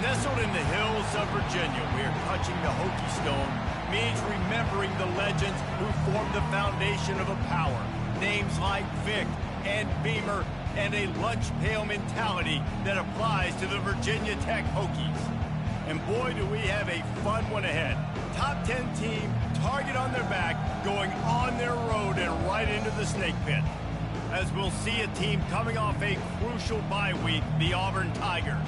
Nestled in the hills of Virginia, we are touching the Hokie Stone, means remembering the legends who formed the foundation of a power. Names like Vic and Beamer and a lunch pail mentality that applies to the Virginia Tech Hokies. And boy, do we have a fun one ahead. Top 10 team, target on their back, going on their road and right into the snake pit. As we'll see a team coming off a crucial bye week, the Auburn Tigers,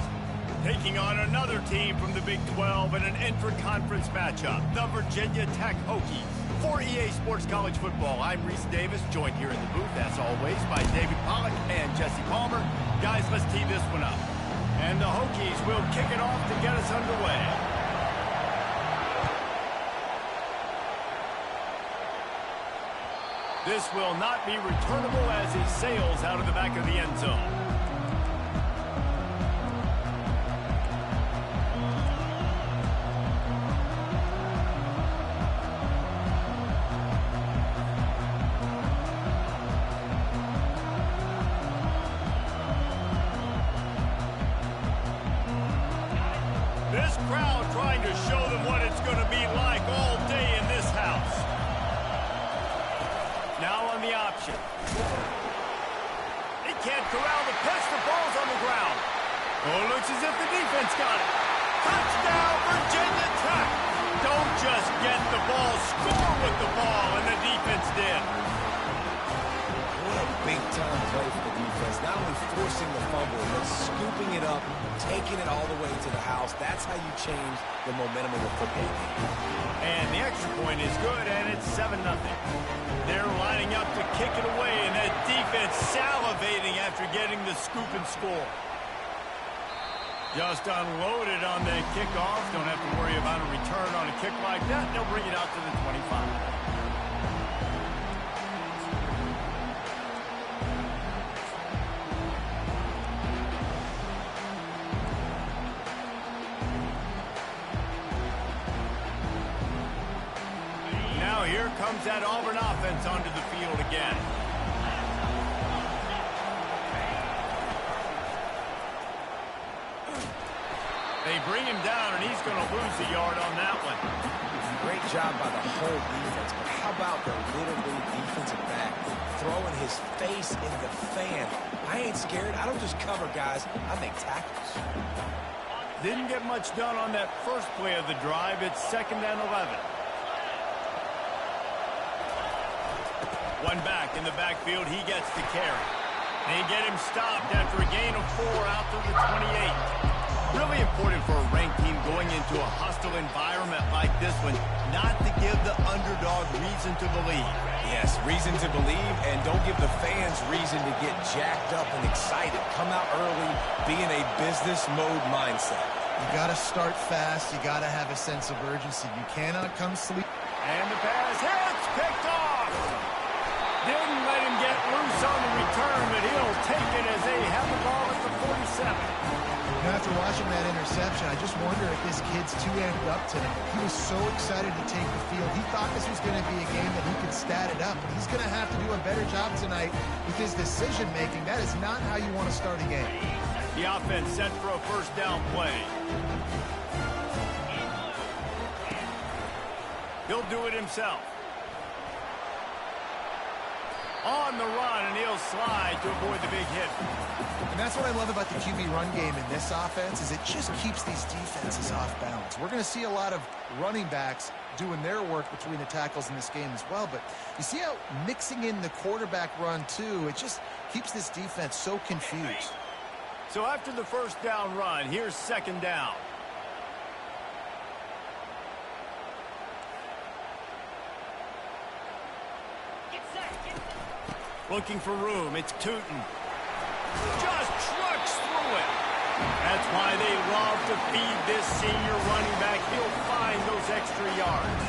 taking on another team from the Big 12 in an intra-conference matchup, the Virginia Tech Hokies. For EA Sports College Football, I'm Reese Davis, joined here in the booth, as always, by David Pollack and Jesse Palmer. Guys, let's tee this one up. And the Hokies will kick it off to get us underway. This will not be returnable as he sails out of the back of the end zone. This crowd trying to show them what it's going to be like all day in this house. Now on the option. He can't corral the pitch. The ball's on the ground. Oh, looks as if the defense got it. Touchdown, Virginia Tech. Don't just get the ball, score with the ball, and the defense did. What a big-time play for the defense. Not only forcing the fumble, but scooping it up, taking it all the way to the house. That's how you change the momentum of a football game. And the extra point is good, and it's 7-0. They're lining up to kick it away, and that defense salivating after getting the scoop and score. Just unloaded on the kickoff. Don't have to worry about a return on a kick like that. They'll bring it out to the 25. Here comes that Auburn offense onto the field again. They bring him down, and he's going to lose a yard on that one. Great job by the whole defense, but how about the little league defensive back throwing his face in the fan? I ain't scared. I don't just cover guys. I make tackles. Didn't get much done on that first play of the drive. It's 2nd and 11. One back in the backfield, he gets the carry. They get him stopped after a gain of 4 out to the 28. Really important for a ranked team going into a hostile environment like this one, not to give the underdog reason to believe. Yes, reason to believe, and don't give the fans reason to get jacked up and excited. Come out early, be in a business mode mindset. You got to start fast. You got to have a sense of urgency. You cannot come sleep. And the pass hits, picked off. Didn't let him get loose on the return, but he'll take it as they have the ball at the 47. You know, after watching that interception, I just wonder if this kid's too amped up tonight. He was so excited to take the field. He thought this was going to be a game that he could stat it up, but he's going to have to do a better job tonight with his decision-making. That is not how you want to start a game. The offense set for a first down play. He'll do it himself. On the run, and he'll slide to avoid the big hit. And that's what I love about the QB run game in this offense, is it just keeps these defenses off balance. We're going to see a lot of running backs doing their work between the tackles in this game as well, but you see how mixing in the quarterback run too, it just keeps this defense so confused. So after the first down run, here's 2nd down. Looking for room, it's Tootin. Just trucks through it. That's why they love to feed this senior running back. He'll find those extra yards.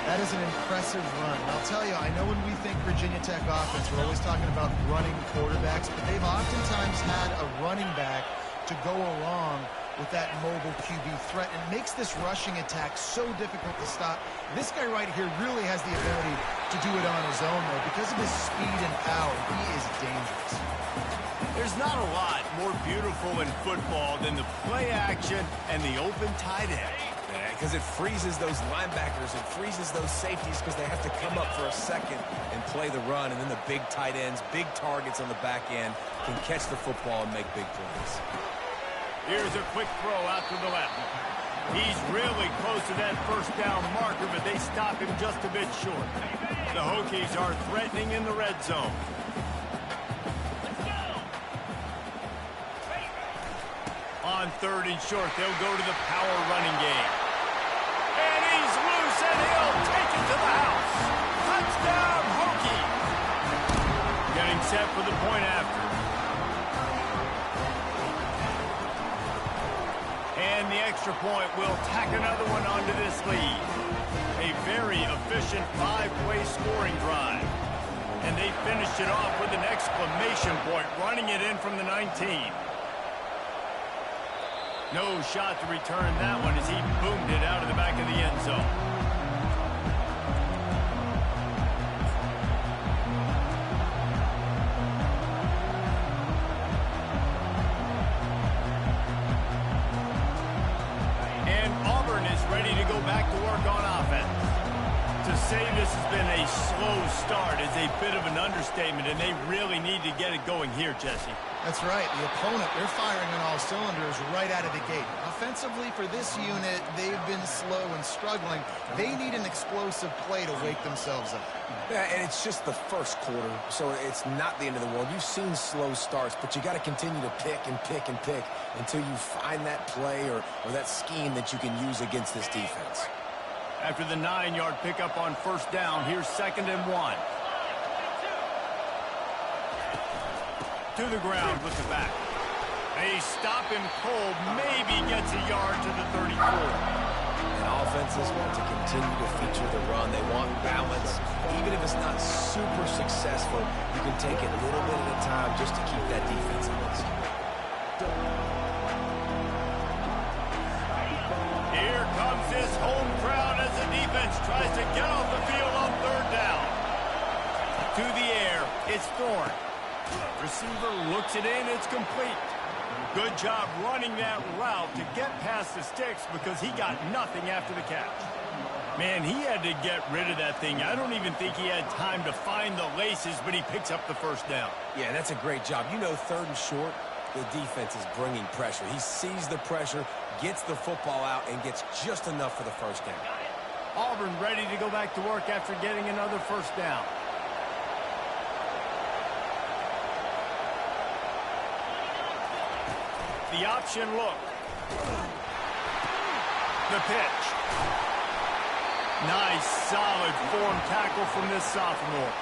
That is an impressive run. And I'll tell you, I know when we think Virginia Tech offense, we're always talking about running quarterbacks, but they've oftentimes had a running back to go along with that mobile QB threat and makes this rushing attack so difficult to stop. This guy right here really has the ability to do it on his own, though. Because of his speed and power, he is dangerous. There's not a lot more beautiful in football than the play action and the open tight end. Because it freezes those linebackers, it freezes those safeties because they have to come up for a second and play the run, and then the big tight ends, big targets on the back end can catch the football and make big plays. Here's a quick throw out to the left. He's really close to that first down marker, but they stop him just a bit short. The Hokies are threatening in the red zone. On 3rd and short, they'll go to the power running game. And he's loose, and he'll take it to the house. Touchdown, Hokies! Getting set for the point after. And the extra point will tack another one onto this lead. A very efficient 5-play scoring drive. And they finished it off with an exclamation point, running it in from the 19. No shot to return that one as he boomed it out of the back of the end zone. And Auburn is ready to go back to work on offense. To say this has been a slow start is a bit of an understatement, and they really need to get it going here, Jesse. That's right. The opponent, they're firing on all cylinders right out of the gate. Offensively, for this unit, they've been slow and struggling. They need an explosive play to wake themselves up. Yeah, and it's just the first quarter, so it's not the end of the world. You've seen slow starts, but you got to continue to pick and pick and pick until you find that play or that scheme that you can use against this defense. After the 9-yard pickup on 1st down, here's 2nd and 1. To the ground with the back. They stop him cold, maybe gets a yard to the 34. And offenses want to continue to feature the run. They want balance. Even if it's not super successful, you can take it a little bit at a time just to keep that defense honest. Here comes this home crowd as the defense tries to get off the field on 3rd down. To the air, it's Thorne. Receiver looks it in, it's complete. Good job running that route to get past the sticks because he got nothing after the catch. Man, he had to get rid of that thing. I don't even think he had time to find the laces, but he picks up the 1st down. Yeah, that's a great job. You know, 3rd and short, the defense is bringing pressure. He sees the pressure, gets the football out, and gets just enough for the 1st down. Auburn ready to go back to work after getting another 1st down. The option look. The pitch. Nice, solid form tackle from this sophomore.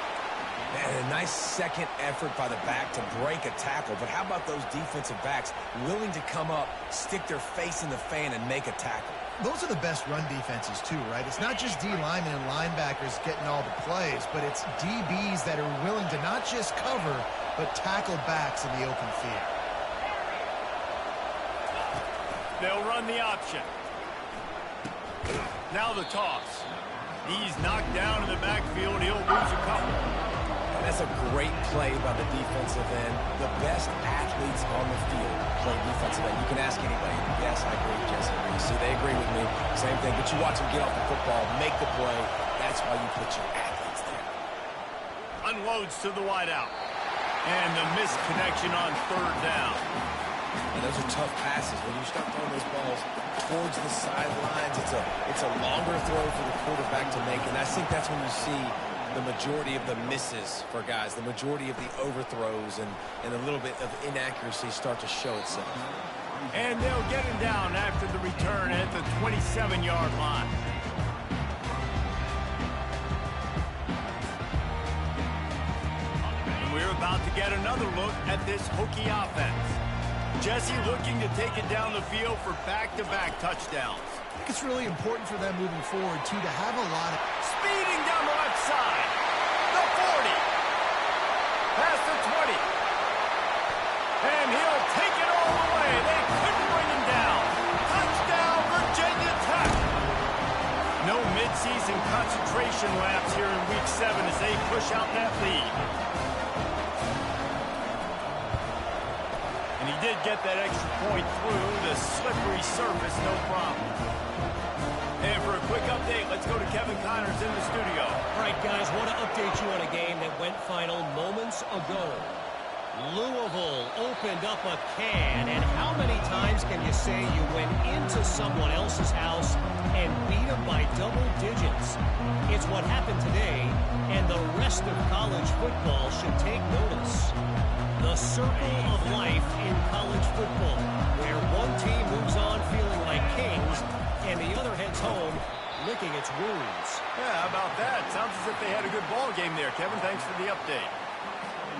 And a nice second effort by the back to break a tackle. But how about those defensive backs willing to come up, stick their face in the fan, and make a tackle? Those are the best run defenses, too, right? It's not just D linemen and linebackers getting all the plays, but it's DBs that are willing to not just cover, but tackle backs in the open field. They'll run the option. Now the toss. He's knocked down in the backfield. He'll lose a couple. And that's a great play by the defensive end. The best athletes on the field play defensive end. You can ask anybody. Yes, I agree, Jesse. See, they agree with me. Same thing. But you watch them get off the football, make the play. That's why you put your athletes there. Unloads to the wideout. And the missed connection on 3rd down. And those are tough passes. When you start throwing those balls towards the sidelines, it's a longer throw for the quarterback to make. And I think that's when you see the majority of the misses for guys, the majority of the overthrows and a little bit of inaccuracy start to show itself. And they'll get him down after the return at the 27-yard line. We're about to get another look at this Hokie offense. Jesse looking to take it down the field for back-to-back touchdowns. I think it's really important for them moving forward, too, to have a lot of... Speeding down the left side. The 40. Past the 20. And he'll take it all the way. They couldn't bring him down. concentration lapse here in Week 7 as they push out that lead. And he did get that extra point through the slippery surface, no problem. And for a quick update, let's go to Kevin Connors in the studio. All right, guys, want to update you on a game that went final moments ago. Louisville opened up a can, and how many times can you say you went into someone else's house and beat them by double digits? It's what happened today, and the rest of college football should take notice. The circle of life in college football, where one team moves on feeling like kings, and the other heads home licking its wounds. Yeah, how about that? Sounds as if they had a good ball game there, Kevin. Thanks for the update.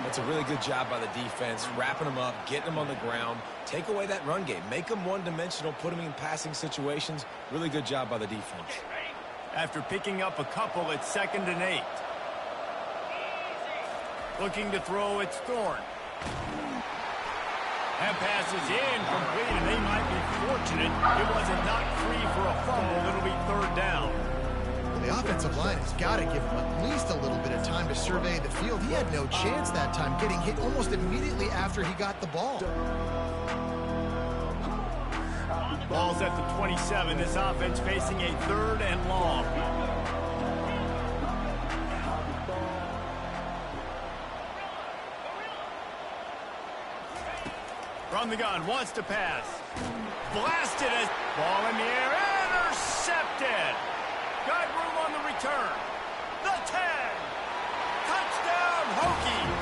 That's a really good job by the defense, wrapping them up, getting them on the ground. Take away that run game. Make them one-dimensional, put them in passing situations. Really good job by the defense. After picking up a couple, it's 2nd and 8. Looking to throw, it's Thorne. That pass is incomplete, and they might be fortunate it wasn't knocked free for a fumble. It'll be 3rd down. The offensive line has got to give him at least a little bit of time to survey the field. He had no chance that time, getting hit almost immediately after he got the ball. Ball's at the 27. This offense facing a 3rd and long. From the gun, wants to pass. Blasted as ball in the air, intercepted. Got room on the return. The 10. Touchdown, Hokies.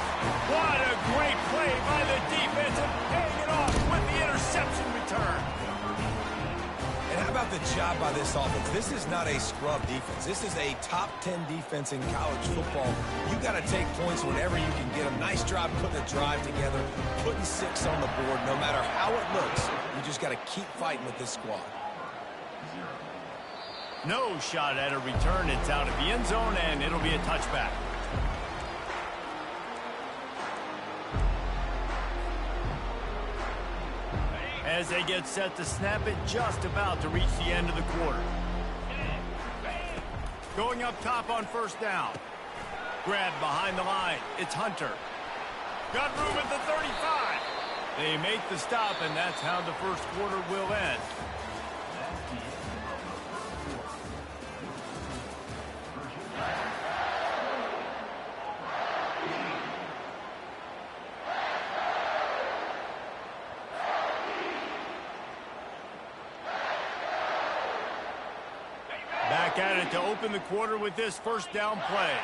What a great play by the defense and paying it off with the interception return. And how about the job by this offense? This is not a scrub defense. This is a top 10 defense in college football. You got to take points whenever you can get them. Nice job putting a drive together, putting 6 on the board. No matter how it looks, you just got to keep fighting with this squad. No shot at a return. It's out of the end zone, and it'll be a touchback. As they get set to snap it, just about to reach the end of the quarter. Going up top on 1st down. Grab behind the line. It's Hunter. Got room at the 35. They make the stop, and that's how the first quarter will end. Back at it to open the quarter with this 1st down play.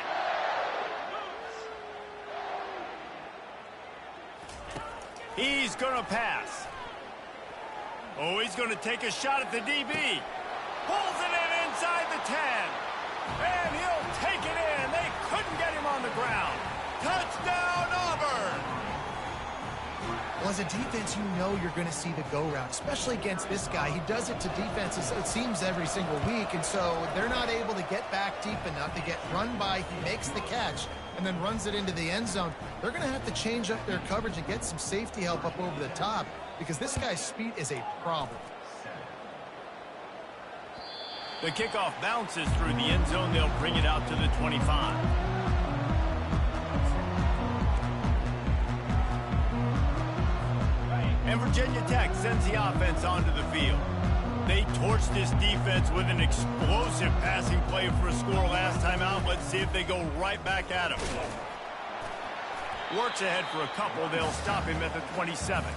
He's going to pass. Oh, he's going to take a shot at the DB. Pulls it in inside the 10. And he'll take it in. They couldn't get him on the ground. Touchdown, Auburn. Well, as a defense, you know you're going to see the go route, especially against this guy. He does it to defenses, it seems, every single week, and so they're not able to get back deep enough to get run by. He makes the catch and then runs it into the end zone. They're going to have to change up their coverage and get some safety help up over the top because this guy's speed is a problem. The kickoff bounces through the end zone. They'll bring it out to the 25. And Virginia Tech sends the offense onto the field. They torched this defense with an explosive passing play for a score last time out. Let's see if they go right back at him. Works ahead for a couple. They'll stop him at the 27.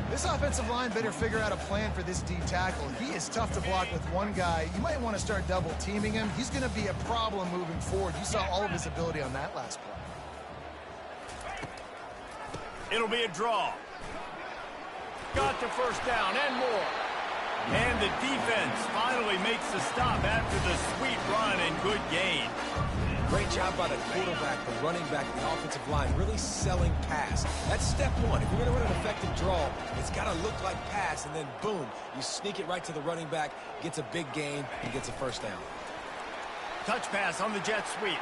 This offensive line better figure out a plan for this D tackle. He is tough to block with one guy. You might want to start double teaming him. He's going to be a problem moving forward. You saw all of his ability on that last play. It'll be a draw. Got to 1st down and more. And the defense finally makes the stop after the sweet run and good gain. Great job by the quarterback, the running back, the offensive line, really selling pass. That's step one. If you're going to run an effective draw, it's got to look like pass, and then boom, you sneak it right to the running back, gets a big gain, and gets a 1st down. Touch pass on the jet sweep.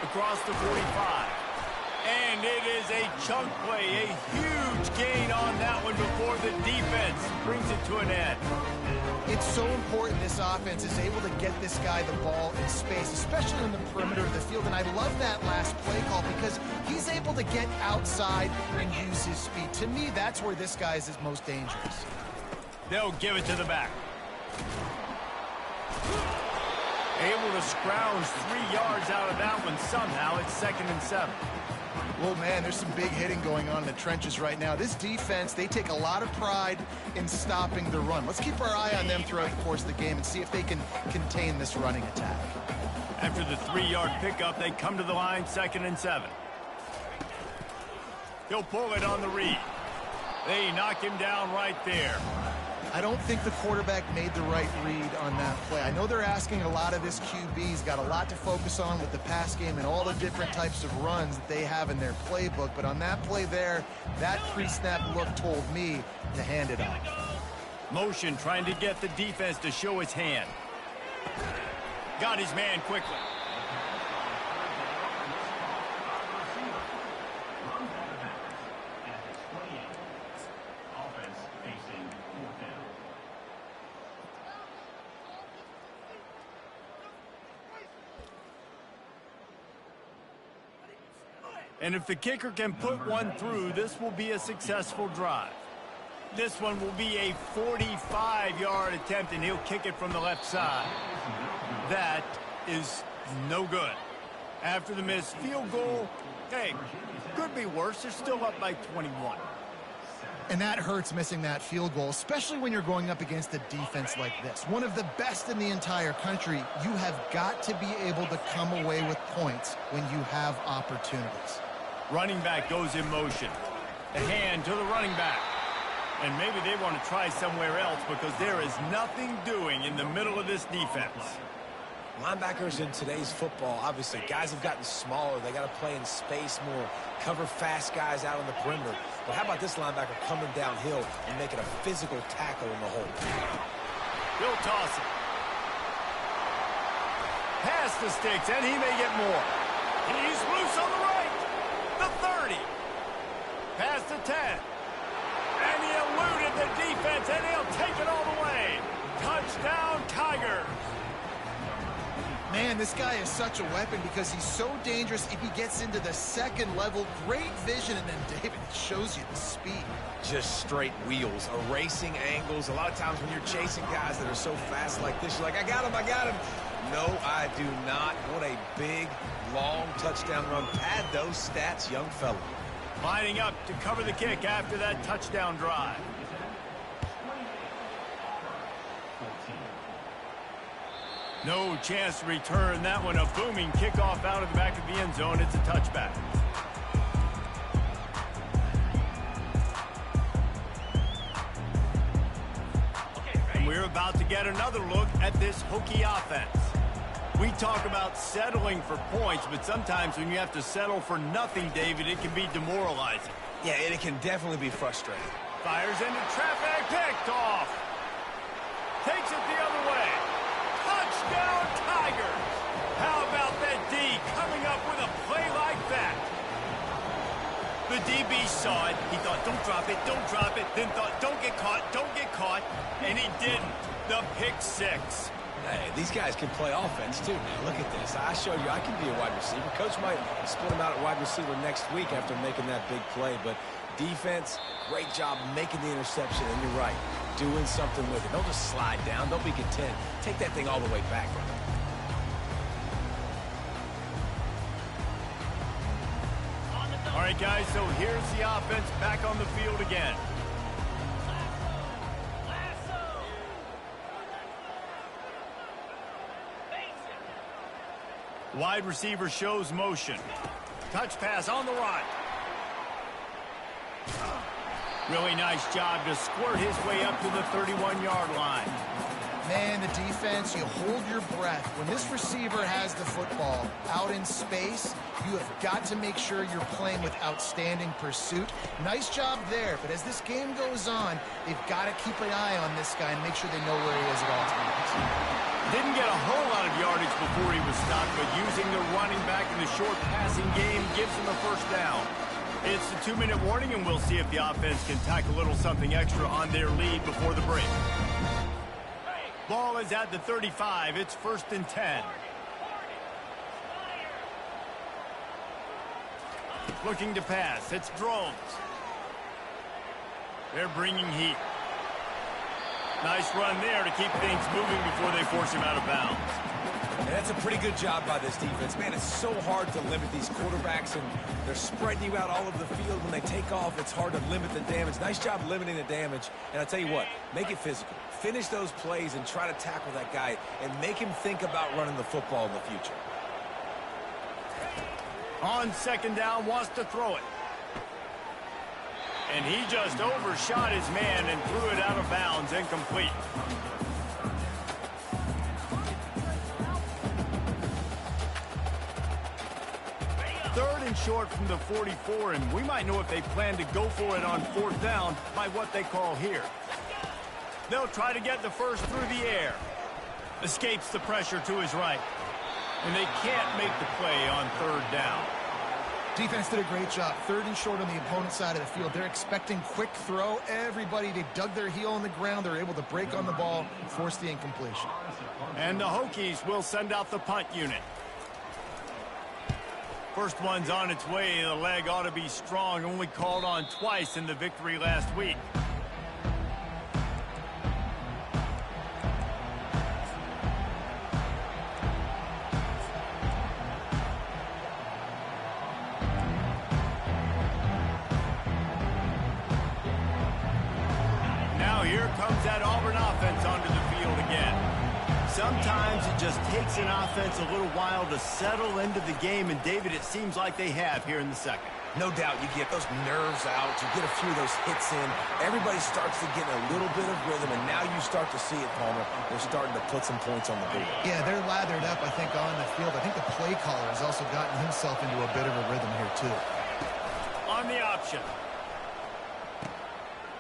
Across the 45. And it is a chunk play, a huge gain on that one before the defense brings it to an end. It's so important this offense is able to get this guy the ball in space, especially in the perimeter of the field. And I love that last play call because he's able to get outside and use his speed. To me, that's where this guy is his most dangerous. They'll give it to the back. Able to scrounge 3 yards out of that one somehow. It's 2nd and 7. Well, man, there's some big hitting going on in the trenches right now. This defense, they take a lot of pride in stopping the run. Let's keep our eye on them throughout the course of the game and see if they can contain this running attack. After the 3-yard pickup, they come to the line, 2nd and 7. He'll pull it on the read. They knock him down right there. I don't think the quarterback made the right read on that play. I know they're asking a lot of this QB. He's got a lot to focus on with the pass game and all the different types of runs that they have in their playbook. But on that play there, that pre-snap look told me to hand it off. Motion trying to get the defense to show his hand. Got his man quickly. And if the kicker can put one through, this will be a successful drive. This one will be a 45-yard attempt, and he'll kick it from the left side. That is no good. After the missed field goal, hey, could be worse. They're still up by 21. And that hurts, missing that field goal, especially when you're going up against a defense like this. One of the best in the entire country. You have got to be able to come away with points when you have opportunities. Running back goes in motion. The hand to the running back. And maybe they want to try somewhere else because there is nothing doing in the middle of this defense. Linebackers in today's football, obviously, guys have gotten smaller. They got to play in space more, cover fast guys out on the perimeter. But how about this linebacker coming downhill and making a physical tackle in the hole? He'll toss it. Past the sticks, and he may get more. He's loose on the right. The 30. Past the 10. And he eluded the defense, and he'll take it all the way. Touchdown, Tigers. Man, this guy is such a weapon because he's so dangerous if he gets into the second level. Great vision, and then David shows you the speed. Just straight wheels, erasing angles. A lot of times when you're chasing guys that are so fast like this, you're like, I got him, I got him. No, I do not. What a big, long touchdown run. Pad those stats, young fella. Lining up to cover the kick after that touchdown drive. No chance to return that one. A booming kickoff out of the back of the end zone. It's a touchback. And we're about to get another look at this Hokie offense. We talk about settling for points, but sometimes when you have to settle for nothing, David, it can be demoralizing. Yeah, and it can definitely be frustrating. Fires into traffic, picked off. Takes it the other way. Touchdown, Tigers. How about that D coming up with a play like that? The DB saw it. He thought, don't drop it, then thought, don't get caught, and he didn't. The pick six. Hey, these guys can play offense, too, man. Look at this. I showed you I can be a wide receiver. Coach might split him out at wide receiver next week after making that big play. But defense, great job making the interception. And you're right, doing something with it. Don't just slide down. Don't be content. Take that thing all the way back. All right, guys, so here's the offense back on the field again. Wide receiver shows motion. Touch pass on the right. Really nice job to squirt his way up to the 31-yard line. Man, the defense, you hold your breath. When this receiver has the football out in space, you have got to make sure you're playing with outstanding pursuit. Nice job there, but as this game goes on, they've got to keep an eye on this guy and make sure they know where he is at all times. Didn't get a whole lot of yardage before he was stopped, but using the running back in the short passing game gives him a first down. It's the 2-minute warning, and we'll see if the offense can tack a little something extra on their lead before the break. Ball is at the 35. It's 1st and 10. Looking to pass. It's Drones. They're bringing heat. Nice run there to keep things moving before they force him out of bounds. And that's a pretty good job by this defense. Man, it's so hard to limit these quarterbacks, and they're spreading you out all over the field. When they take off, it's hard to limit the damage. Nice job limiting the damage. And I'll tell you what, make it physical. Finish those plays and try to tackle that guy and make him think about running the football in the future. On 2nd down, wants to throw it. And he just overshot his man and threw it out of bounds, incomplete. Third and short from the 44, and we might know if they plan to go for it on 4th down by what they call here. They'll try to get the first through the air. Escapes the pressure to his right. And they can't make the play on 3rd down. Defense did a great job. 3rd and short on the opponent's side of the field. They're expecting quick throw. Everybody, they dug their heel in the ground. They're able to break on the ball, force the incompletion. And the Hokies will send out the punt unit. First one's on its way. The leg ought to be strong. Only called on twice in the victory last week. Here comes that Auburn offense onto the field again. Sometimes it just takes an offense a little while to settle into the game, and David, it seems like they have here in the second. No doubt, you get those nerves out, you get a few of those hits in, everybody starts to get a little bit of rhythm, and now you start to see it, Palmer. They're starting to put some points on the board. Yeah, they're lathered up, I think, on the field. I think the play caller has also gotten himself into a bit of a rhythm here, too. On the option.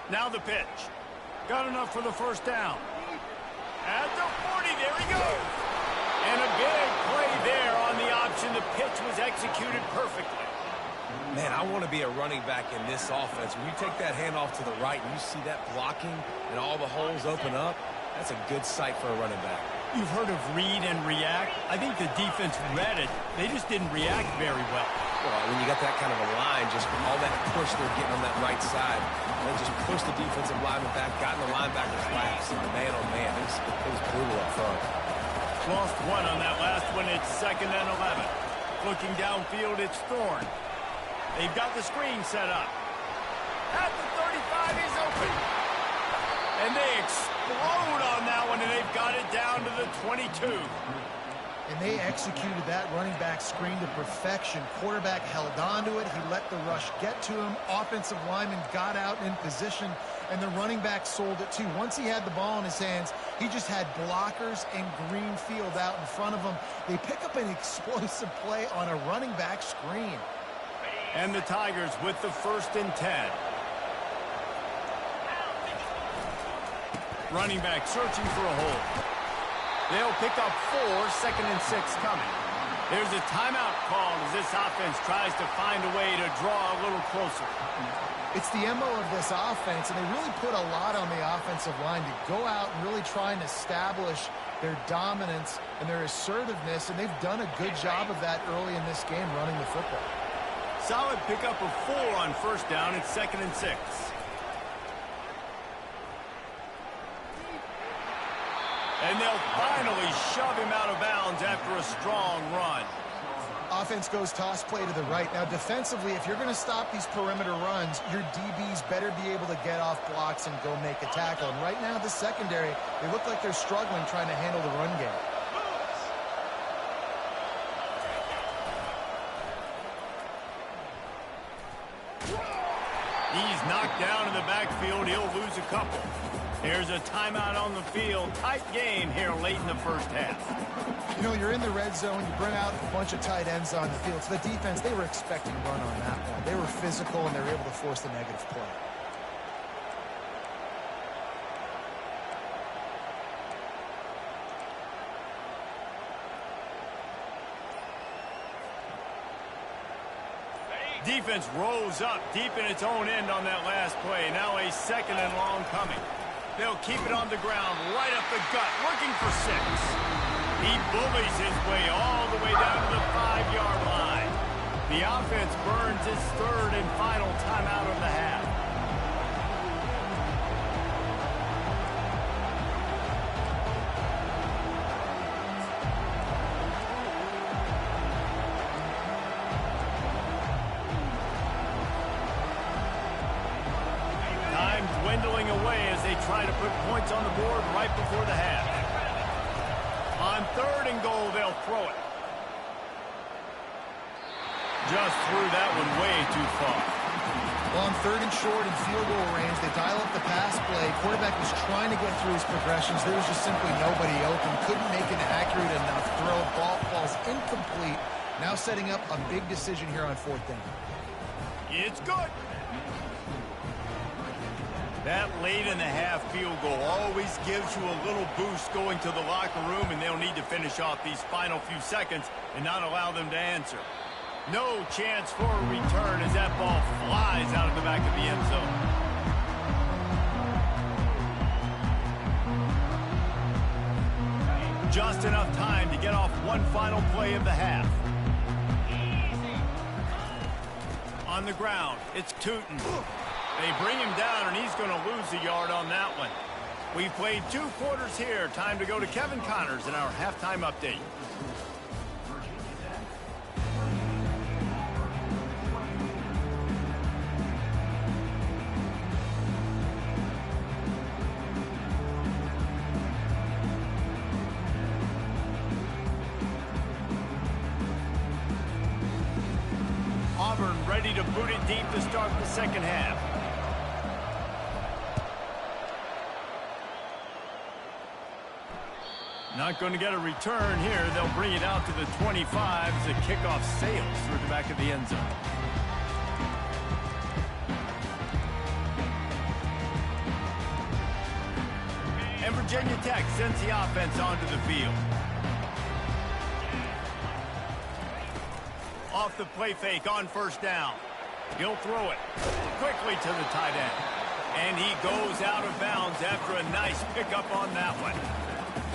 Now the pitch. Got enough for the first down. At the 40, there he goes. And a big play there on the option. The pitch was executed perfectly. Man, I want to be a running back in this offense. When you take that handoff to the right and you see that blocking and all the holes open up, that's a good sight for a running back. You've heard of read and react. I think the defense read it. They just didn't react very well. Well, when you got that kind of a line, just all that push they're getting on that right side, they just pushed the defensive lineman back, got in the linebacker's laps, and man, oh man, it was brutal up front. Lost one on that last one. It's 2nd and 11. Looking downfield, it's Thorne. They've got the screen set up. At the 35, he's open. And they explode on that one, and they've got it down to the 22. And they executed that running back screen to perfection. Quarterback held on to it. He let the rush get to him. Offensive lineman got out in position, and the running back sold it too. Once he had the ball in his hands, he just had blockers and green field out in front of him. They pick up an explosive play on a running back screen. And the Tigers with the 1st and 10. Running back searching for a hole. They'll pick up 4, 2nd and 6 coming. There's a timeout called as this offense tries to find a way to draw a little closer. It's the MO of this offense, and they really put a lot on the offensive line to go out and really try and establish their dominance and their assertiveness, and they've done a good job of that early in this game running the football. Solid pickup of 4 on 1st down. It's 2nd and 6. And they'll finally shove him out of bounds after a strong run. Offense goes toss play to the right. Now, defensively, if you're going to stop these perimeter runs, your DBs better be able to get off blocks and go make a tackle. And right now, the secondary, they look like they're struggling trying to handle the run game. He's knocked down in the backfield. He'll lose a couple. Here's a timeout on the field. Tight game here late in the first half. You know, you're in the red zone. You bring out a bunch of tight ends on the field. So the defense, they were expecting run on that one. They were physical, and they were able to force the negative play. Defense rose up deep in its own end on that last play. Now a second and long coming. They'll keep it on the ground, right up the gut, looking for 6. He bullies his way all the way down to the 5-yard line. The offense burns its third and final timeout of the half. Time dwindling away as they try to put points on the board right before the half. On 3rd and goal, they'll throw it. Just threw that one way too far. Well, on 3rd and short and field goal range, they dial up the pass play. Quarterback was trying to get through his progressions. There was just simply nobody open. Couldn't make an accurate enough throw. Ball falls incomplete. Now setting up a big decision here on 4th down. It's good. That late in the half field goal always gives you a little boost going to the locker room, and they'll need to finish off these final few seconds and not allow them to answer. No chance for a return as that ball flies out of the back of the end zone. Just enough time to get off one final play of the half. On the ground, it's Tootin. They bring him down, and he's going to lose a yard on that one. We've played 2 quarters here. Time to go to Kevin Connors in our halftime update. Auburn ready to boot it deep to start the second half. Not going to get a return here. They'll bring it out to the 25 as the kickoff sails through the back of the end zone. And Virginia Tech sends the offense onto the field. Off the play fake on 1st down. He'll throw it quickly to the tight end. And he goes out of bounds after a nice pickup on that one.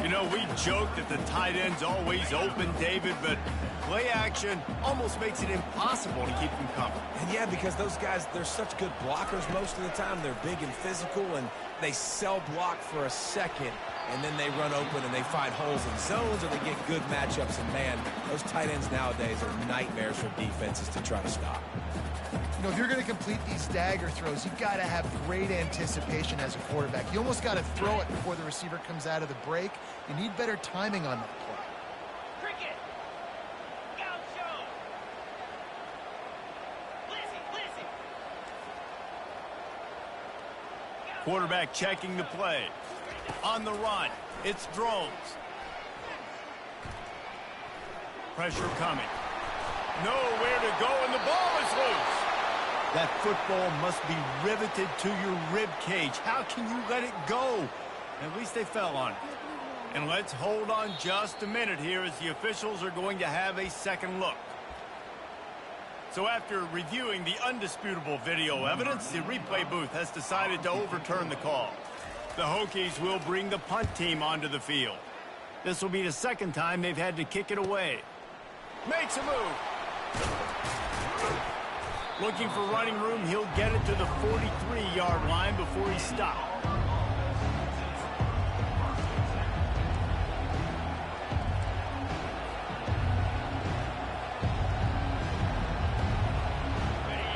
You know, we joke that the tight end's always open, David, but play action almost makes it impossible to keep them covered. And yeah, because those guys, they're such good blockers most of the time. They're big and physical, and they cell block for a second, and then they run open and they find holes in zones, or they get good matchups. And man, those tight ends nowadays are nightmares for defenses to try to stop. You know, if you're going to complete these dagger throws, you've got to have great anticipation as a quarterback. You almost got to throw it before the receiver comes out of the break. You need better timing on that play. Cricket! Scout show! Lizzie! Quarterback checking the play. On the run, it's Drones. Pressure coming. Nowhere to go, and the ball is loose. That football must be riveted to your rib cage. How can you let it go? At least they fell on it. And let's hold on just a minute here as the officials are going to have a second look. So after reviewing the undisputable video evidence, the replay booth has decided to overturn the call. The Hokies will bring the punt team onto the field. This will be the second time they've had to kick it away. Makes a move. Looking for running room, he'll get it to the 43-yard line before he stopped.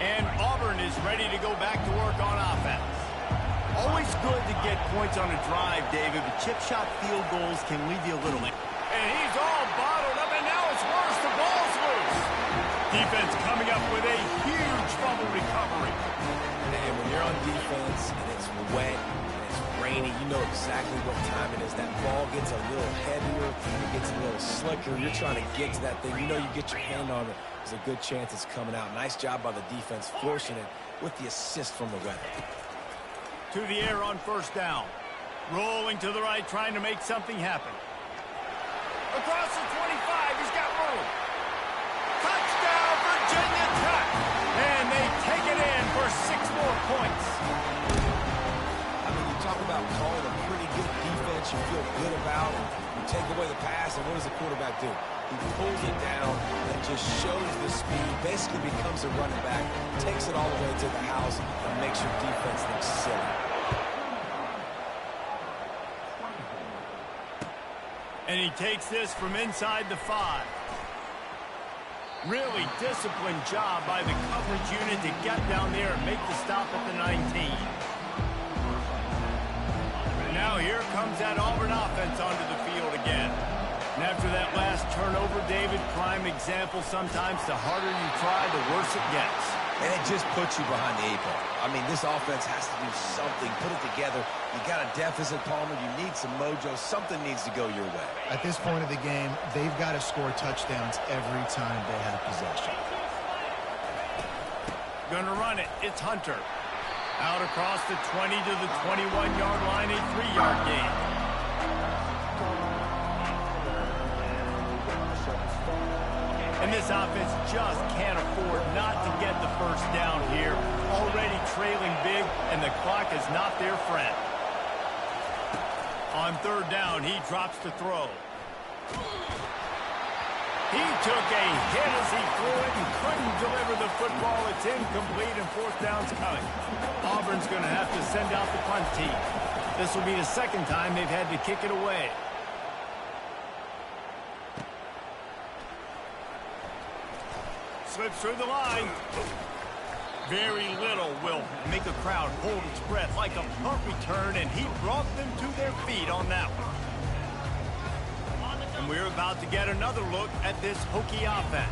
And Auburn is ready to go back to work on offense. Always good to get points on a drive, David, but chip shot field goals can leave you a little. And he's all bottled up, and now it's worse. The ball's loose. Defense coming up with a huge fumble recovery. And when you're on defense and it's wet and it's rainy, you know exactly what time it is. That ball gets a little heavier, it gets a little slicker. You're trying to get to that thing. You know you get your hand on it. There's a good chance it's coming out. Nice job by the defense forcing it with the assist from the weather. To the air on 1st down. Rolling to the right, trying to make something happen. Across the 25, he's got room. Touchdown, Virginia Tech. offense you feel good about. You take away the pass, and what does the quarterback do? He pulls it down and just shows the speed, basically becomes a running back, takes it all the way to the house, and makes your defense look silly. And he takes this from inside the 5. Really disciplined job by the coverage unit to get down there and make the stop at the 19. Now here comes that Auburn offense onto the field again. And after that last turnover, David, prime example, sometimes the harder you try, the worse it gets. And it just puts you behind the 8 ball. I mean, this offense has to do something, put it together. You got a deficit, Palmer. You need some mojo. Something needs to go your way. At this point of the game, they've got to score touchdowns every time they have possession. Gonna run it. It's Hunter. Out across the 20 to the 21-yard line, a 3-yard gain. And this offense just can't afford not to get the first down here. Already trailing big, and the clock is not their friend. On 3rd down, he drops to throw. He took a hit as he threw it and couldn't deliver the football. It's incomplete, and 4th down's coming. Auburn's going to have to send out the punt team. This will be the 2nd time they've had to kick it away. Slips through the line. Very little will make a crowd hold its breath like a punt return, and he brought them to their feet on that one. And we're about to get another look at this Hokie offense.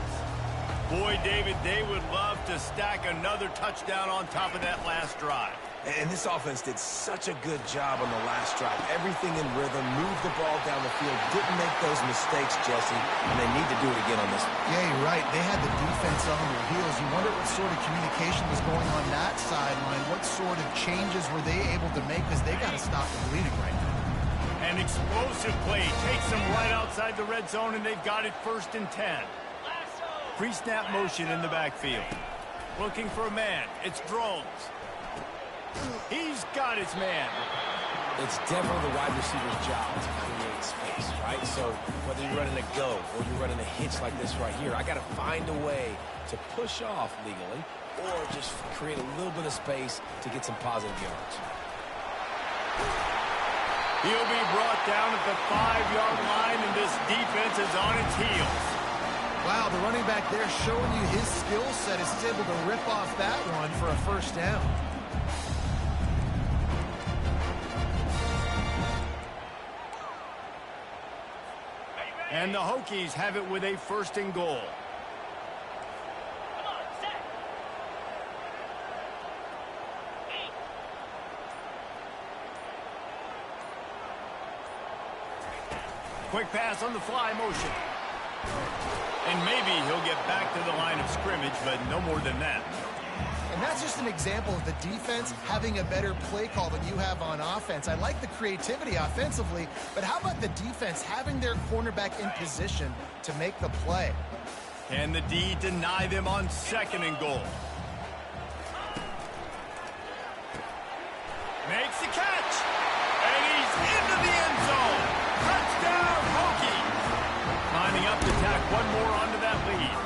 Boy, David, they would love to stack another touchdown on top of that last drive. And this offense did such a good job on the last drive. Everything in rhythm, moved the ball down the field, didn't make those mistakes, Jesse, and they need to do it again on this one. Yeah, you're right. They had the defense on their heels. You wonder what sort of communication was going on that sideline. What sort of changes were they able to make, because they got to stop the bleeding right now. An explosive play takes them right outside the red zone, and they've got it 1st and 10. Pre-snap motion in the backfield. Looking for a man. It's Drones. He's got his man. It's definitely the wide receiver's job to create space, right? So whether you're running a go or you're running a hitch like this right here, I got to find a way to push off legally or just create a little bit of space to get some positive yards. He'll be brought down at the 5-yard line, and this defense is on its heels. Wow, the running back there showing you his skill set is able to rip off that one for a 1st down. And the Hokies have it with a 1st and goal. Come on, set. 8. Quick pass on the fly motion. And maybe he'll get back to the line of scrimmage, but no more than that. And that's just an example of the defense having a better play call than you have on offense. I like the creativity offensively, but how about the defense having their cornerback in position to make the play? Can the D deny them on 2nd and goal? Makes the catch. And he's into the end zone. Touchdown, Hokie. Lining up to tack one more onto that lead.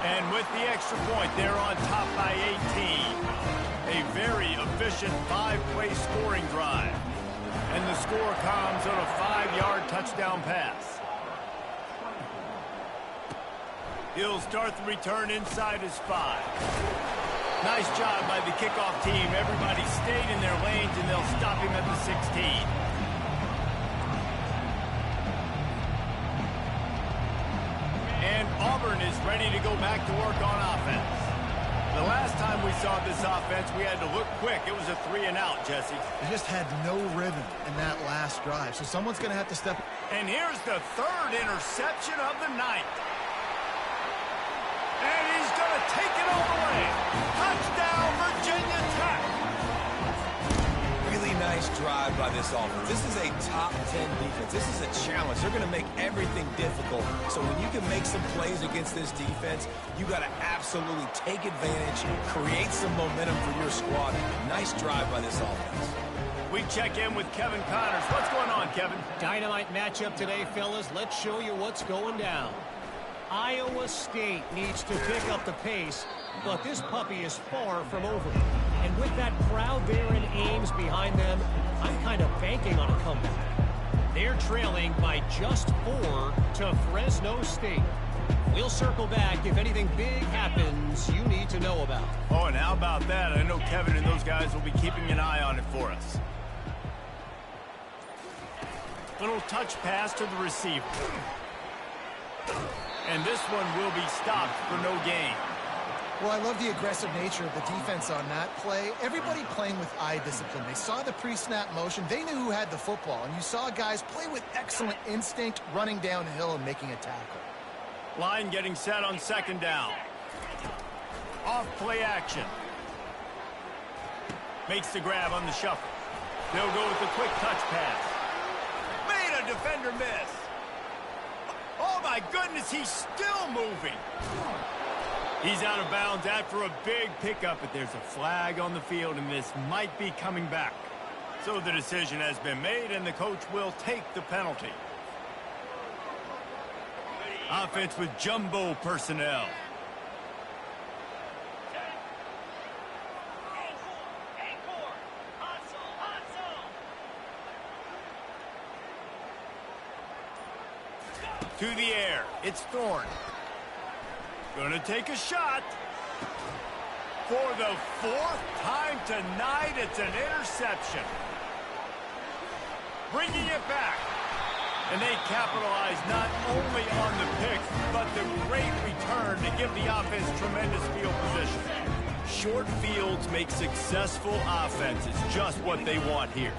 And with the extra point, they're on top by 18. A very efficient 5-play scoring drive. And the score comes on a 5-yard touchdown pass. He'll start the return inside his 5. Nice job by the kickoff team. Everybody stayed in their lanes, and they'll stop him at the 16. And Auburn is ready to go back to work on offense. The last time we saw this offense, we had to look quick. It was a 3-and-out, Jesse. They just had no rhythm in that last drive, so someone's going to have to step. And here's the 3rd interception of the night. And he's going to take it all the way. Touchdown, Virginia Tech. Really nice drive by this offense. This is a top 10 defense. This is a challenge. They're going to make everything difficult. So when you can make some plays against this defense, you got to absolutely take advantage, create some momentum for your squad. Nice drive by this offense. We check in with Kevin Connors. What's going on, Kevin? Dynamite matchup today, fellas. Let's show you what's going down. Iowa State needs to pick up the pace, but this puppy is far from over. And with that crowd there in Ames behind them, I'm kind of banking on a comeback. They're trailing by just 4 to Fresno State. We'll circle back if anything big happens you need to know about. Oh, and how about that? I know Kevin and those guys will be keeping an eye on it for us. Little touch pass to the receiver. And this one will be stopped for no gain. Well, I love the aggressive nature of the defense on that play. Everybody playing with eye discipline. They saw the pre-snap motion. They knew who had the football. And you saw guys play with excellent instinct, running downhill and making a tackle. Line getting set on second down. Off play action. Makes the grab on the shuffle. They'll go with the quick touch pass. Made a defender miss. Oh my goodness, he's still moving. He's out of bounds after a big pickup, but there's a flag on the field, and this might be coming back. So the decision has been made, and the coach will take the penalty. Offense with jumbo personnel. To the air. It's Thorne. Gonna take a shot. For the 4th time tonight, it's an interception. Bringing it back. And they capitalize not only on the pick, but the great return to give the offense tremendous field position. Short fields make successful offenses just what they want here.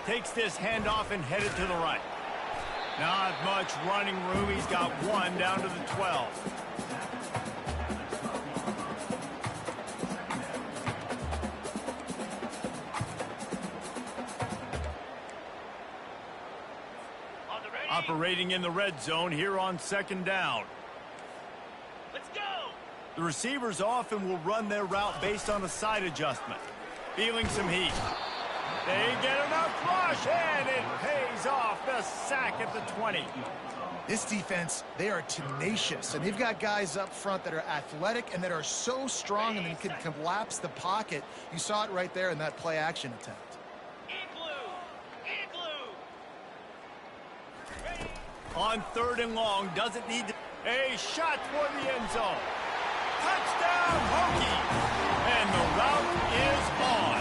Takes this handoff and headed to the right. Not much running room. He's got 1 down to the 12. Operating in the red zone here on second down. Let's go. The receivers often will run their route based on a side adjustment. Feeling some heat. They get enough rush, and it pays off. The sack at the 20. This defense, they are tenacious, and they've got guys up front that are athletic and that are so strong and can collapse the pocket. You saw it right there in that play action attempt. On 3rd and long, doesn't need to... A shot toward the end zone. Touchdown, Hokie! And the route is on.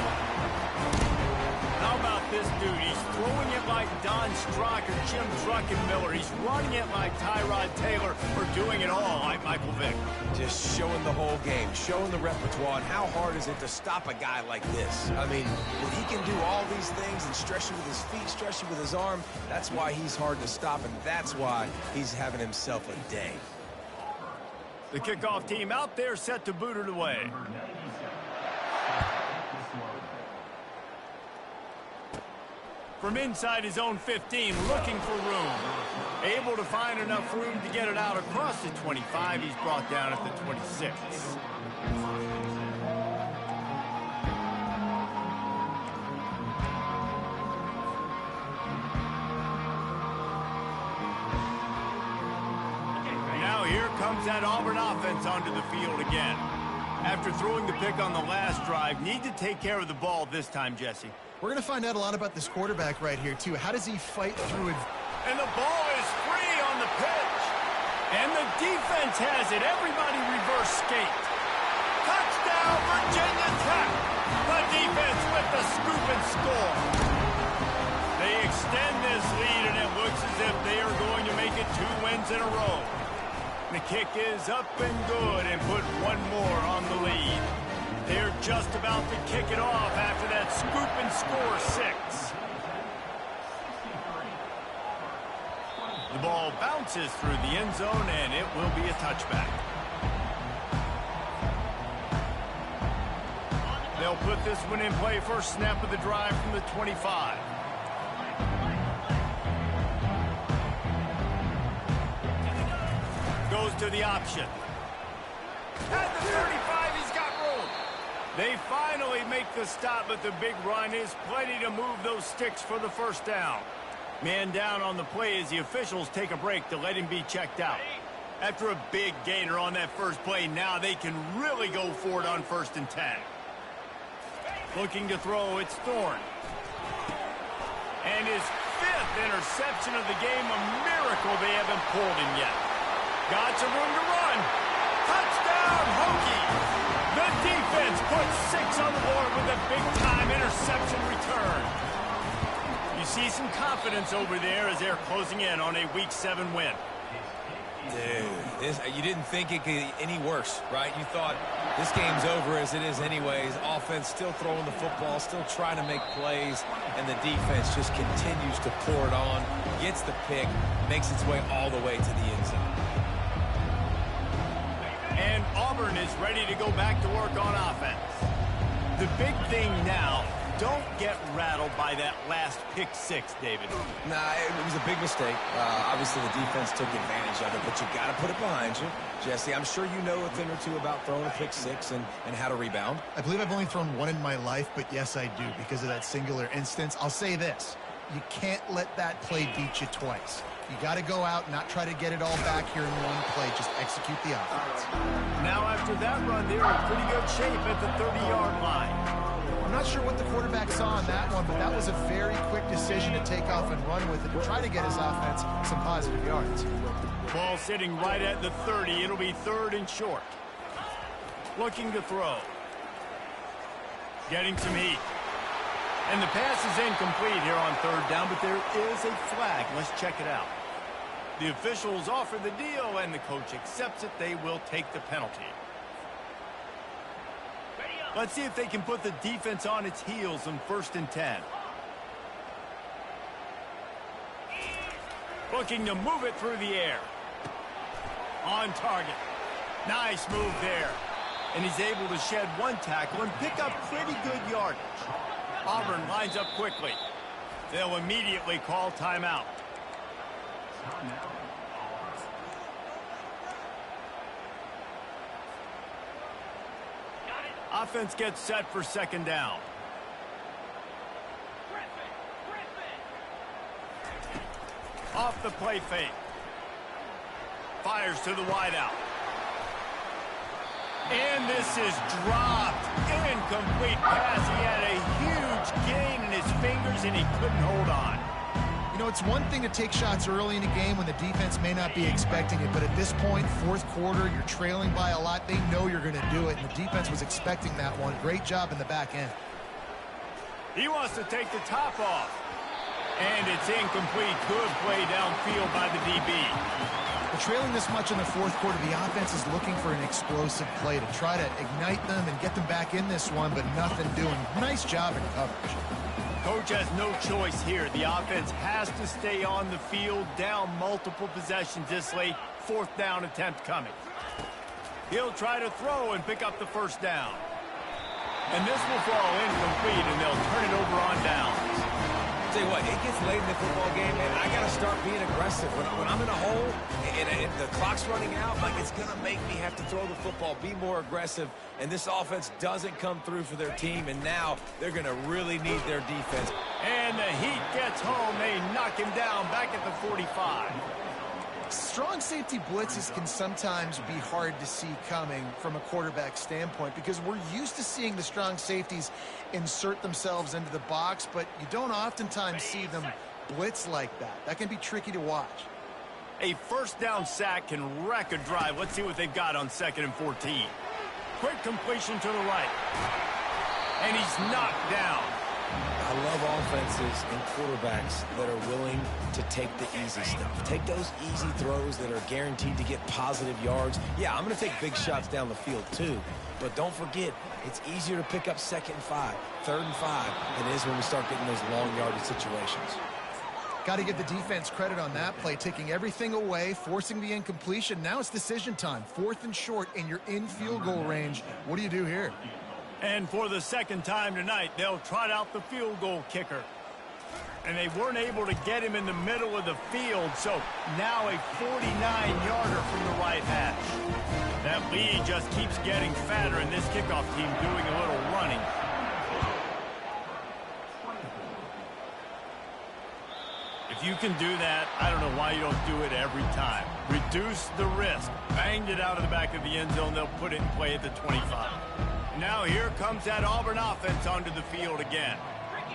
How about this dude? He's throwing it like Don Strock or Jim Druckenmiller. He's running it like Tyrod Taylor, or doing it all like Michael Vick. Just showing the whole game, showing the repertoire, and how hard is it to stop a guy like this? I mean, when he can do all these things and stretch you with his feet, stretch you with his arm, that's why he's hard to stop, and that's why he's having himself a day. The kickoff team out there set to boot it away. From inside his own 15, looking for room. Able to find enough room to get it out across the 25. He's brought down at the 26. Now here comes that Auburn offense onto the field again. After throwing the pick on the last drive, need to take care of the ball this time, Jesse. We're going to find out a lot about this quarterback right here, too. How does he fight through it? And the ball is free on the pitch. And the defense has it. Everybody reverse skate. Touchdown, Virginia Tech. The defense with the scoop and score. They extend this lead, and it looks as if they are going to make it 2 wins in a row. The kick is up and good, and put 1 more on the lead. They're just about to kick it off after that scoop and score 6. The ball bounces through the end zone, and it will be a touchback. They'll put this one in play first snap of the drive from the 25. Goes to the option. At the 35, he's got room. They finally make the stop, but the big run is plenty to move those sticks for the first down. Man down on the play as the officials take a break to let him be checked out. After a big gainer on that first play, now they can really go for it on 1st and 10. Looking to throw, it's Thorne. And his 5th interception of the game, a miracle they haven't pulled him yet. Got some room to run. Touchdown, Hokie! The defense puts 6 on the board with a big-time interception return. You see some confidence over there as they're closing in on a Week 7 win. Dude, you didn't think it could get any worse, right? You thought this game's over as it is anyways. Offense still throwing the football, still trying to make plays, and the defense just continues to pour it on, gets the pick, makes its way all the way to the end zone. And Auburn is ready to go back to work on offense. The big thing now, don't get rattled by that last pick 6, David. Nah, it was a big mistake. Obviously, the defense took advantage of it, but you got to put it behind you. Jesse, I'm sure you know a thing or two about throwing a pick 6 and how to rebound. I believe I've only thrown one in my life, but yes, I do because of that singular instance. I'll say this. You can't let that play beat you twice. You got to go out and not try to get it all back here in one play. Just execute the offense. Now, after that run, they're in pretty good shape at the 30-yard line. I'm not sure what the quarterback saw on that one, but that was a very quick decision to take off and run with it and try to get his offense some positive yards. Ball sitting right at the 30. It'll be 3rd and short. Looking to throw. Getting some heat. And the pass is incomplete here on 3rd down, but there is a flag. Let's check it out. The officials offer the deal, and the coach accepts it. They will take the penalty. Let's see if they can put the defense on its heels on 1st and 10. Looking to move it through the air. On target. Nice move there. And he's able to shed one tackle and pick up pretty good yardage. Auburn lines up quickly. They'll immediately call timeout. Offense gets set for 2nd down. Off the play fake. Fires to the wideout. And this is dropped. Incomplete pass. He had a huge gain in his fingers, and he couldn't hold on. You know, it's one thing to take shots early in a game when the defense may not be expecting it, but at this point, 4th quarter, you're trailing by a lot. They know you're going to do it, and the defense was expecting that one. Great job in the back end. He wants to take the top off. And it's incomplete. Good play downfield by the DB. But trailing this much in the 4th quarter, the offense is looking for an explosive play to try to ignite them and get them back in this one, but nothing doing. Nice job in coverage. Coach has no choice here. The offense has to stay on the field, down multiple possessions this late. 4th down attempt coming. He'll try to throw and pick up the 1st down. And this will fall incomplete, and they'll turn it over on downs. Tell you what, it gets late in the football game, and I got to start being aggressive. When I'm in a hole and the clock's running out, like, it's going to make me have to throw the football, be more aggressive, and this offense doesn't come through for their team, and now they're going to really need their defense. And the heat gets home. They knock him down back at the 45. Strong safety blitzes can sometimes be hard to see coming from a quarterback standpoint because we're used to seeing the strong safeties insert themselves into the box, but you don't oftentimes see them blitz like that. That can be tricky to watch. A 1st down sack can wreck a drive. Let's see what they've got on 2nd and 14. Quick completion to the right. And he's knocked down. I love offenses and quarterbacks that are willing to take the easy stuff. Take those easy throws that are guaranteed to get positive yards. Yeah, I'm going to take big shots down the field too. But don't forget, it's easier to pick up 2nd and 5, 3rd and 5 than it is when we start getting those long yardage situations. Got to give the defense credit on that play, taking everything away, forcing the incompletion. Now it's decision time. 4th and short, and you're in field goal range. What do you do here? And for the second time tonight, they'll trot out the field goal kicker. And they weren't able to get him in the middle of the field, so now a 49-yarder from the right hash. That lead just keeps getting fatter, and this kickoff team doing a little running. If you can do that, I don't know why you don't do it every time. Reduce the risk. Banged it out of the back of the end zone. They'll put it in play at the 25. Now here comes that Auburn offense onto the field again.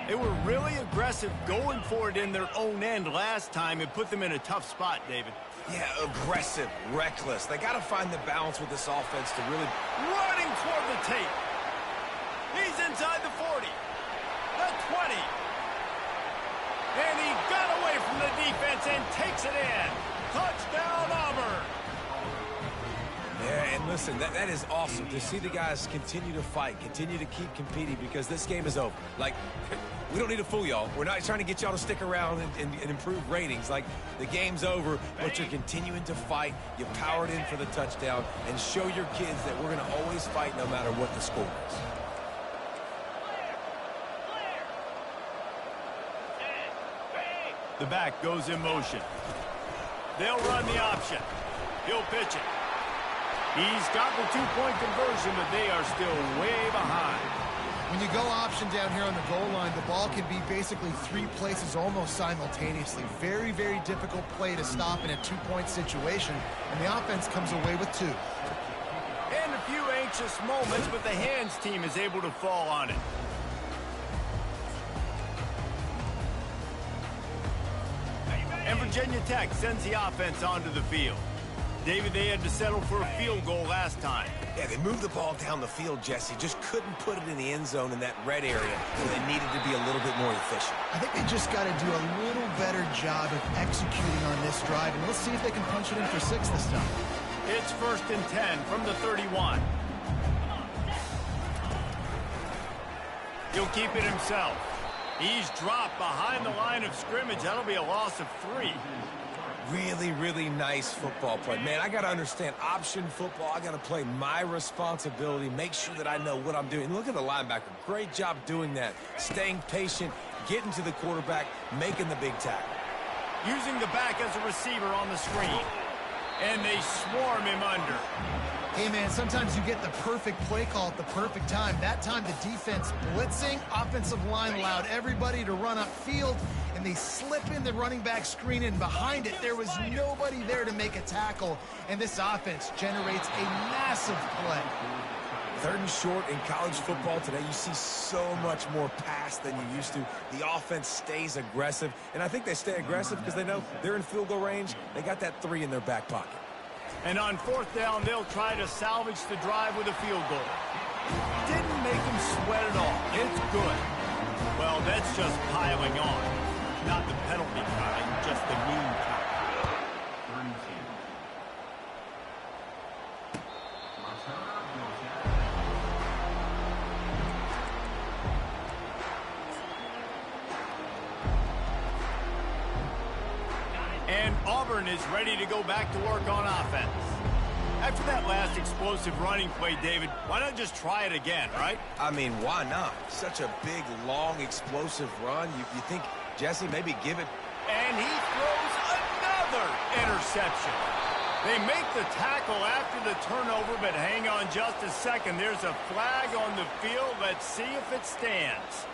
They were really aggressive going for it in their own end last time. It put them in a tough spot, David. Yeah, aggressive, reckless. They got to find the balance with this offense to really... Running toward the tape. He's inside the 40. The 20. And he got away from the defense and takes it in. Touchdown, Auburn. Yeah, and listen, that is awesome to see the guys continue to fight, continue to keep competing, because this game is over. Like, we don't need to fool y'all. We're not trying to get y'all to stick around and improve ratings. Like, the game's over, but you're continuing to fight. You powered in for the touchdown, and show your kids that we're going to always fight no matter what the score is. The back goes in motion. They'll run the option. He'll pitch it. He's got the two-point conversion, but they are still way behind. When you go option down here on the goal line, the ball can be basically 3 places almost simultaneously. Very, very difficult play to stop in a two-point situation, and the offense comes away with 2. And a few anxious moments, but the hands team is able to fall on it. And Virginia Tech sends the offense onto the field. David, they had to settle for a field goal last time. Yeah, they moved the ball down the field, Jesse. Just couldn't put it in the end zone in that red area where they needed to be a little bit more efficient. I think they just got to do a little better job of executing on this drive, and let's see if they can punch it in for 6 this time. It's 1st and 10 from the 31. He'll keep it himself. He's dropped behind the line of scrimmage. That'll be a loss of 3. Really, really nice football play. Man, I got to understand option football. I got to play my responsibility, make sure that I know what I'm doing. Look at the linebacker. Great job doing that. Staying patient, getting to the quarterback, making the big tackle. Using the back as a receiver on the screen. And they swarm him under. Hey, man, sometimes you get the perfect play call at the perfect time. That time the defense blitzing, offensive line allowed everybody to run upfield, and they slip in the running back screen, and behind it there was nobody there to make a tackle, and this offense generates a massive play. 3rd and short in college football today, you see so much more pass than you used to. The offense stays aggressive, and I think they stay aggressive because they know they're in field goal range. They got that 3 in their back pocket. And on 4th down, they'll try to salvage the drive with a field goal. Didn't make them sweat at all. It's good. Well, that's just piling on. Not the penalty kind, just the mean kind. And Auburn is ready to go back to work on offense. After that last explosive running play, David, why not just try it again, right? I mean, why not? Such a big, long, explosive run. You think, Jesse, maybe give it... And he throws another interception. They make the tackle after the turnover, but hang on just a second. There's a flag on the field. Let's see if it stands.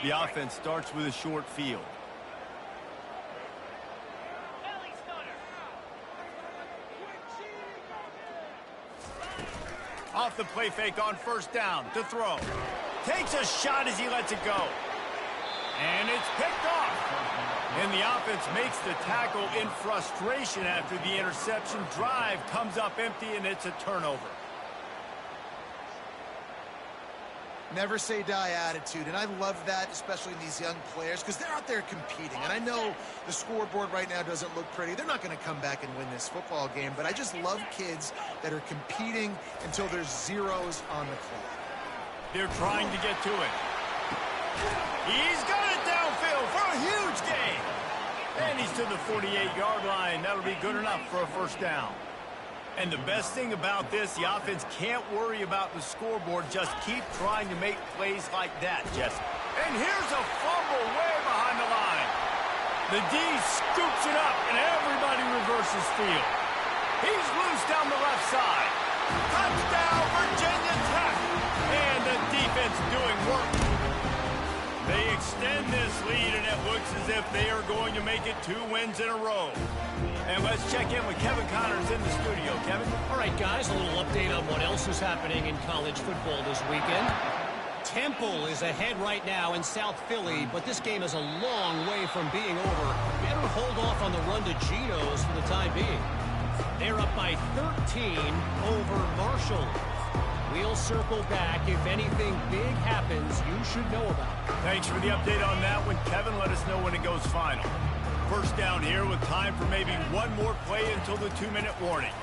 The offense starts with a short field. Off the play fake on 1st down to throw. Takes a shot as he lets it go. And it's picked off. And the offense makes the tackle in frustration after the interception. Drive comes up empty, and it's a turnover. Never say die attitude, and I love that, especially in these young players, because they're out there competing. And I know the scoreboard right now doesn't look pretty. They're not going to come back and win this football game, but I just love kids that are competing until there's zeros on the clock. They're trying to get to it. He's got it downfield for a huge gain. And he's to the 48-yard line. That'll be good enough for a 1st down. And the best thing about this, the offense can't worry about the scoreboard. Just keep trying to make plays like that, Jesse. And here's a fumble way behind the line. The D scoops it up, and everybody reverses field. He's loose down the left side. Touchdown, Virginia Tech. And the defense doing work. They extend this lead, and it looks as if they are going to make it 2 wins in a row. And let's check in with Kevin Connors in the studio. Kevin? All right, guys, a little update on what else is happening in college football this weekend. Temple is ahead right now in South Philly, but this game is a long way from being over. Better hold off on the run to Geno's for the time being. They're up by 13 over Marshall. We'll circle back. If anything big happens, you should know about it. Thanks for the update on that one, Kevin. Let us know when it goes final. First down here with time for maybe one more play until the 2-minute warning.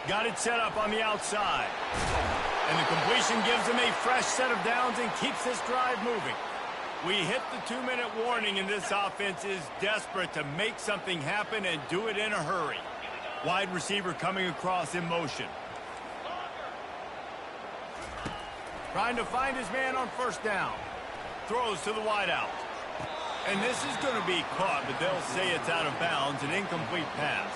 Got it set up on the outside. And the completion gives them a fresh set of downs and keeps this drive moving. We hit the 2-minute warning, and this offense is desperate to make something happen and do it in a hurry. Wide receiver coming across in motion. Trying to find his man on first down. Throws to the wideout. And this is going to be caught, but they'll say it's out of bounds, an incomplete pass.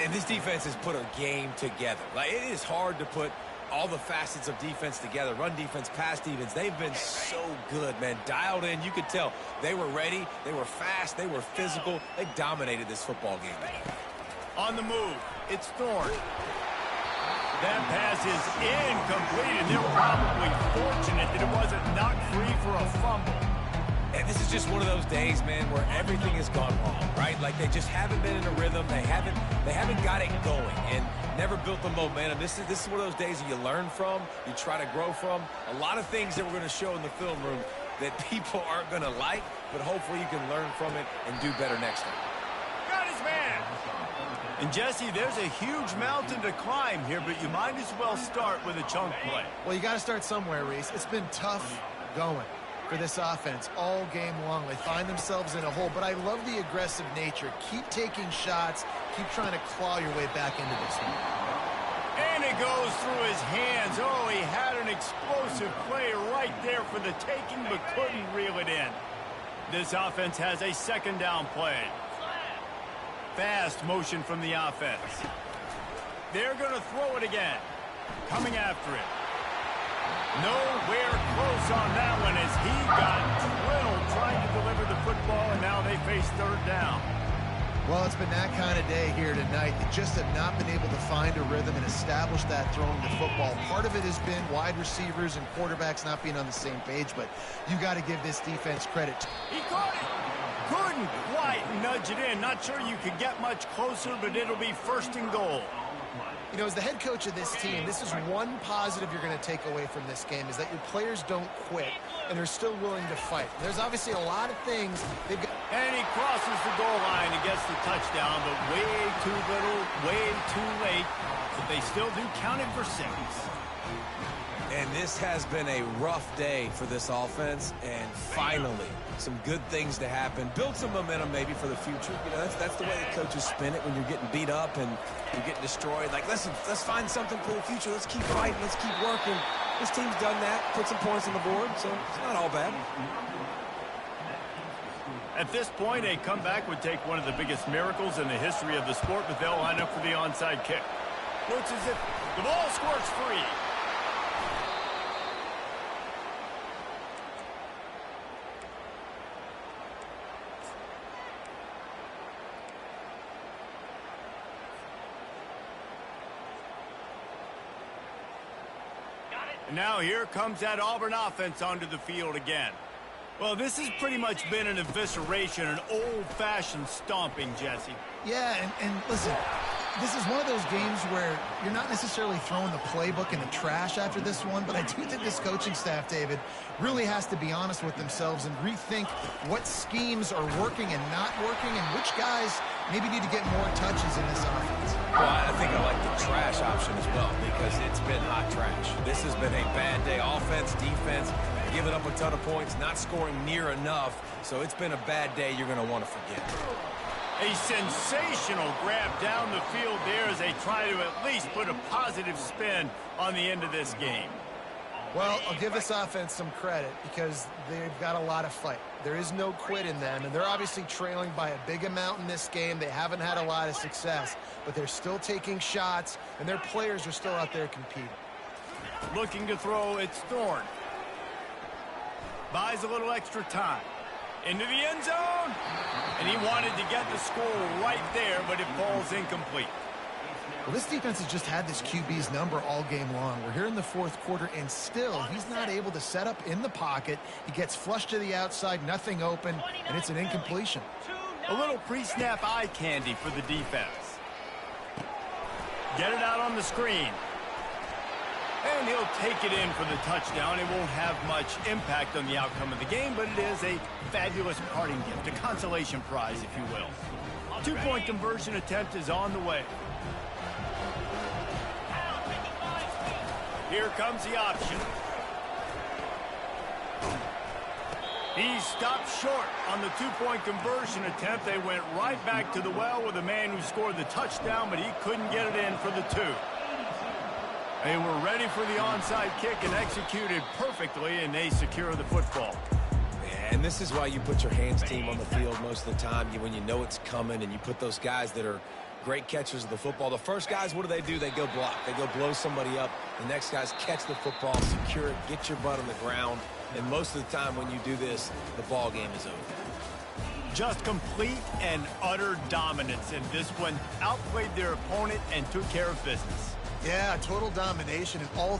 And this defense has put a game together. Like, it is hard to put all the facets of defense together. Run defense, pass defense. They've been so good, man. Dialed in. You could tell they were ready. They were fast. They were physical. They dominated this football game. On the move, it's Thorne. That pass is incomplete, and they're probably fortunate that it wasn't knocked free for a fumble. And this is just one of those days, man, where everything has gone wrong, right? Like, they just haven't been in a rhythm. They haven't got it going and never built the momentum. This is one of those days that you learn from, you try to grow from. A lot of things that we're going to show in the film room that people aren't going to like, but hopefully you can learn from it and do better next time. Got his man. And, Jesse, there's a huge mountain to climb here, but you might as well start with a chunk play. Well, you got to start somewhere, Reese. It's been tough going for this offense all game long. They find themselves in a hole, but I love the aggressive nature. Keep taking shots. Keep trying to claw your way back into this one. And it goes through his hands. Oh, he had an explosive play right there for the taking, but couldn't reel it in. This offense has a second down play. Fast motion from the offense. They're going to throw it again. Coming after it. Nowhere close on that one as he got drilled trying to deliver the football, and now they face third down. Well, it's been that kind of day here tonight. They just have not been able to find a rhythm and establish that throwing the football. Part of it has been wide receivers and quarterbacks not being on the same page, but you got to give this defense credit. He caught it. Couldn't quite nudge it in. Not sure you could get much closer, but it'll be first and goal. You know, as the head coach of this team, this is one positive you're going to take away from this game, is that your players don't quit and they're still willing to fight. There's obviously a lot of things they've got. And he crosses the goal line and gets the touchdown, but way too little, way too late. But they still do count it for 6. And this has been a rough day for this offense, and finally, some good things to happen. Build some momentum maybe for the future. You know, that's the way the coaches spin it when you're getting beat up and you're getting destroyed. Like, listen, let's find something for the future. Let's keep fighting. Let's keep working. This team's done that, put some points on the board, so it's not all bad. At this point, a comeback would take one of the biggest miracles in the history of the sport, but they'll line up for the onside kick. Looks as if the ball squirts free. And now here comes that Auburn offense onto the field again. Well, this has pretty much been an evisceration, an old-fashioned stomping, Jesse. Yeah, and listen, this is one of those games where you're not necessarily throwing the playbook in the trash after this one, but I do think this coaching staff, David, really has to be honest with themselves and rethink what schemes are working and not working and which guys maybe need to get more touches in this offense. Well, I think I like the trash option as well because it's been hot trash. This has been a bad day. Offense, defense, giving up a ton of points, not scoring near enough. So it's been a bad day you're going to want to forget. A sensational grab down the field there as they try to at least put a positive spin on the end of this game. Well, I'll give this offense some credit because they've got a lot of fight. There is no quit in them, and they're obviously trailing by a big amount in this game. They haven't had a lot of success, but they're still taking shots, and their players are still out there competing. Looking to throw, it's Thorne. Buys a little extra time. Into the end zone. And he wanted to get the score right there, but it falls incomplete. Well, this defense has just had this QB's number all game long. We're here in the fourth quarter, and still he's not able to set up in the pocket. He gets flushed to the outside, nothing open, and it's an incompletion. A little pre-snap eye candy for the defense. Get it out on the screen. And he'll take it in for the touchdown. It won't have much impact on the outcome of the game, but it is a fabulous parting gift, a consolation prize, if you will. Two-point conversion attempt is on the way. Here comes the option. He stopped short on the two-point conversion attempt. They went right back to the well with the man who scored the touchdown, but he couldn't get it in for the two. They were ready for the onside kick and executed perfectly, and they secure the football. And this is why you put your hands team on the field most of the time. When you know it's coming and you put those guys that are great catchers of the football. The first guys, what do? They go block. They go blow somebody up. The next guys catch the football, secure it, get your butt on the ground. And most of the time when you do this, the ball game is over. Just complete and utter dominance in this one. Outplayed their opponent and took care of business. Yeah, total domination in all